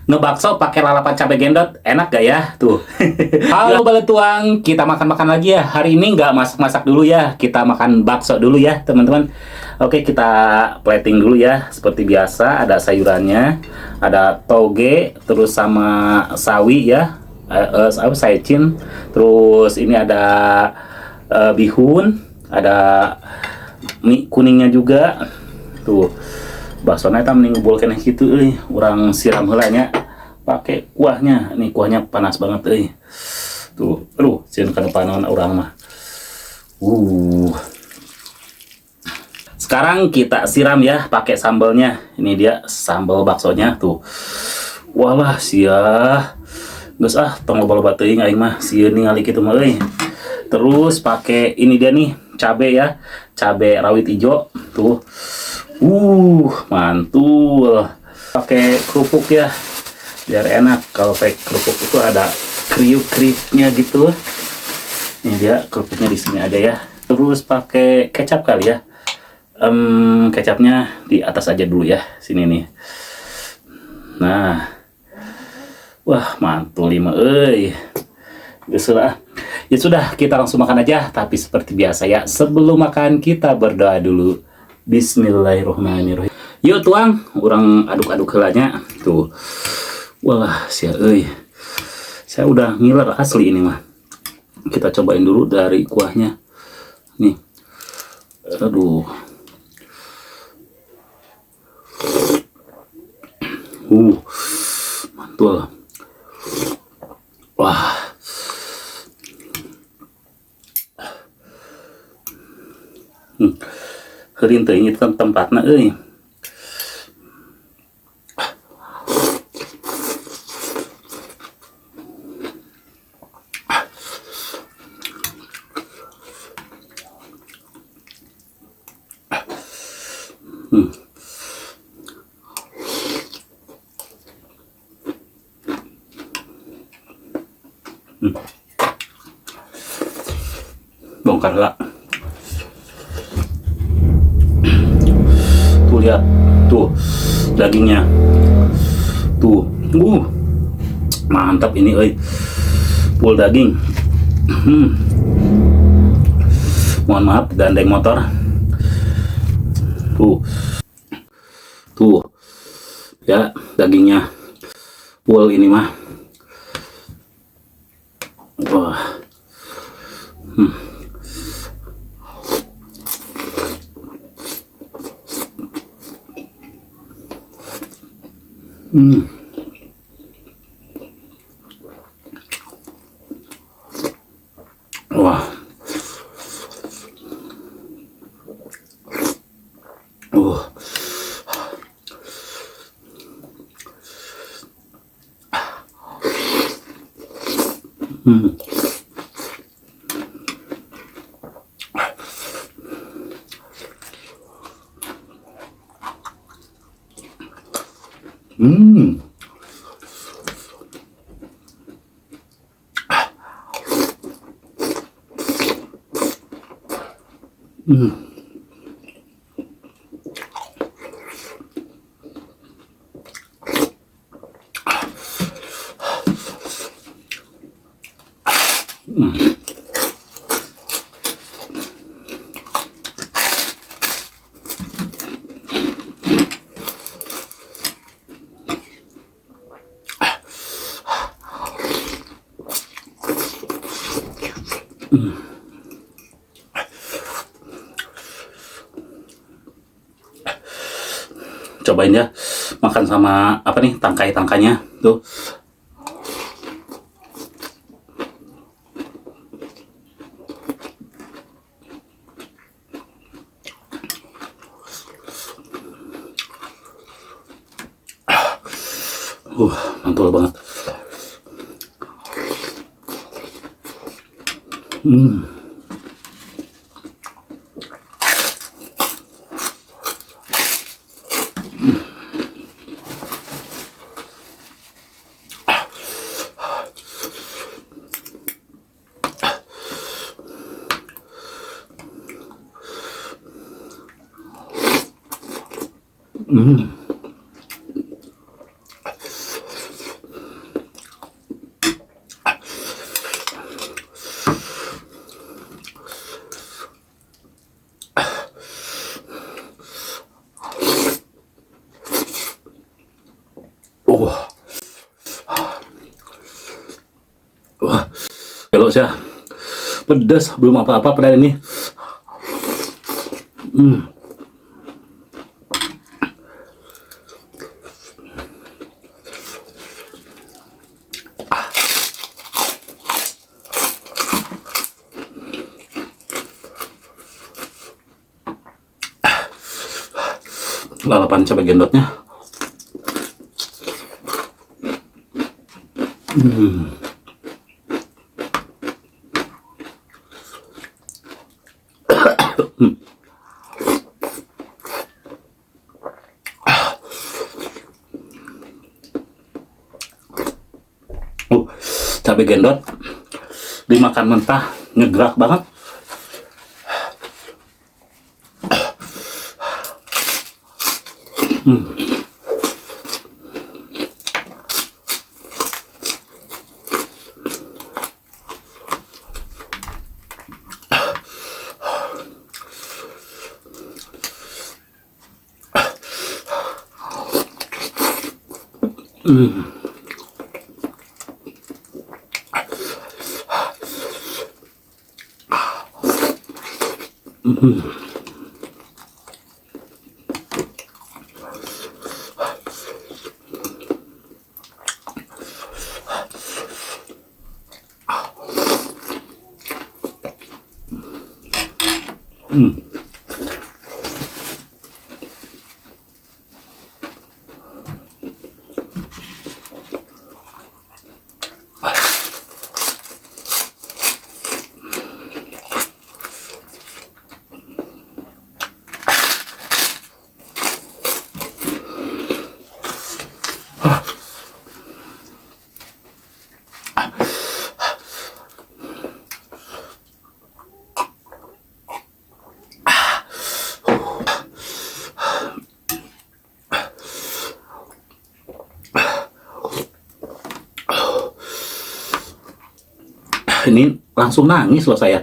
Ngebakso pakai lalapan cabe gendot, enak gak ya? Tuh. Halo Baletuang, kita makan-makan lagi ya. Hari ini nggak masak-masak dulu ya, kita makan bakso dulu ya teman-teman. Oke, kita plating dulu ya. Seperti biasa, ada sayurannya, ada toge, terus sama sawi ya, saicin. Terus ini ada bihun, ada mie kuningnya juga. Tuh. Baksonya kita meninggalkan gitu, orang siram helanya pakai kuahnya. Nih kuahnya panas banget, tuh, aduh, sieun ka depanan orang mah. Sekarang kita siram ya pakai sambalnya. Ini dia sambal baksonya tuh. Walah sia, geus tong loba-loba teuing aing mah sieun ningali kitu mah euy. Terus pakai ini dia nih, cabe ya, cabe rawit hijau tuh. Mantul. Pakai kerupuk ya, biar enak. Kalau pakai kerupuk itu ada kriuk-kriuknya gitu. Ini dia kerupuknya di sini ada ya. Terus pakai kecap kali ya. Kecapnya di atas aja dulu ya, sini nih. Nah, wah mantul lima, Ya sudah, kita langsung makan aja. Tapi seperti biasa ya, sebelum makan kita berdoa dulu. Bismillahirrahmanirrahim. Yuk tuang, orang aduk-aduk helanya tuh. Wah, sia saya udah ngiler asli ini mah. Kita cobain dulu dari kuahnya. Nih. Aduh. Mantul. Wah. Heureun teh ini tempatna euy. Bongkar lah. Tuh lihat, tuh dagingnya, tuh, mantap ini, full daging. Mohon maaf, gandeng motor. Tuh, ya dagingnya full ini mah. Wah. Wah. Cobain ya, makan sama apa nih, tangkai-tangkainya tuh. Mantul banget. Wah, kalau saya pedas, belum apa-apa padahal ini. Lalapan cabai gendotnya. Cabai gendot dimakan mentah ngegerak banget. Ini langsung nangis loh saya.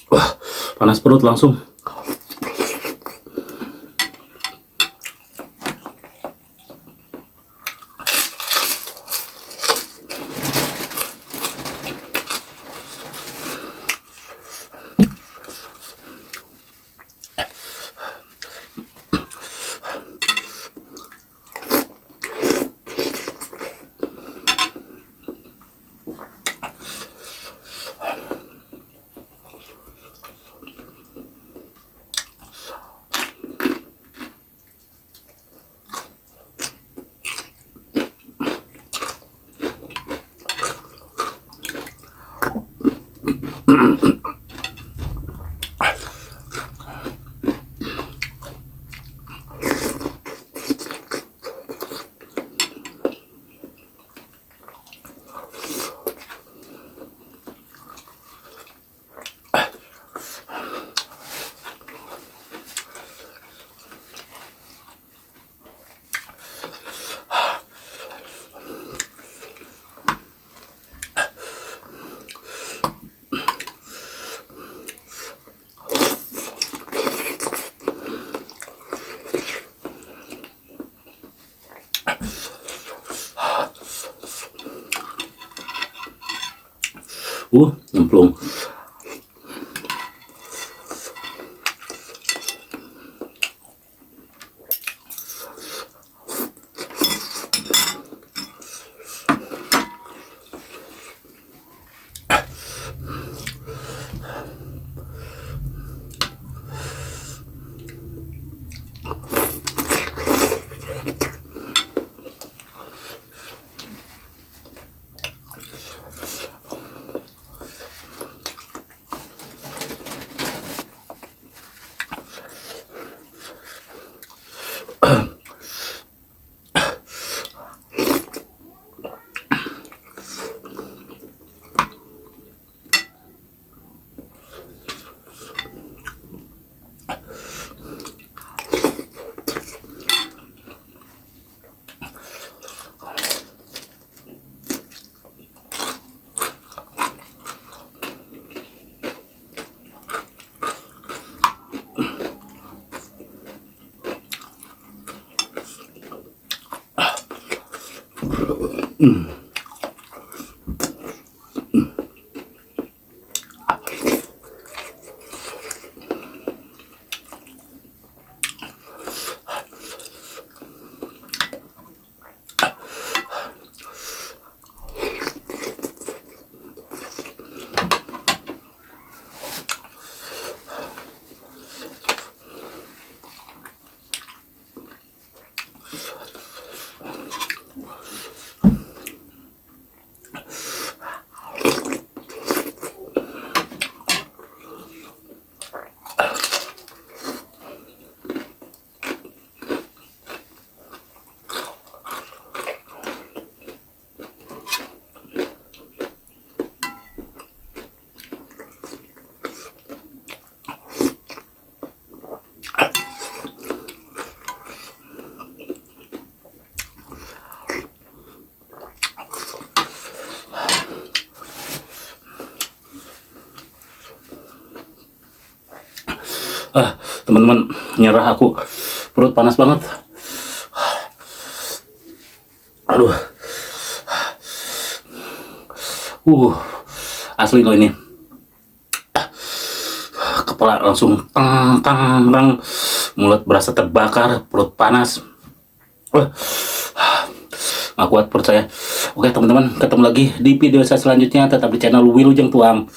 Wah, panas perut langsung. Nyemplung. Teman-teman, nyerah aku. Perut panas banget. Asli loh ini. Kepala langsung tang tang tang, mulut berasa terbakar, perut panas. Nggak kuat perut saya. Oke teman-teman, ketemu lagi di video saya selanjutnya. Tetap di channel Wilujeng Tuang.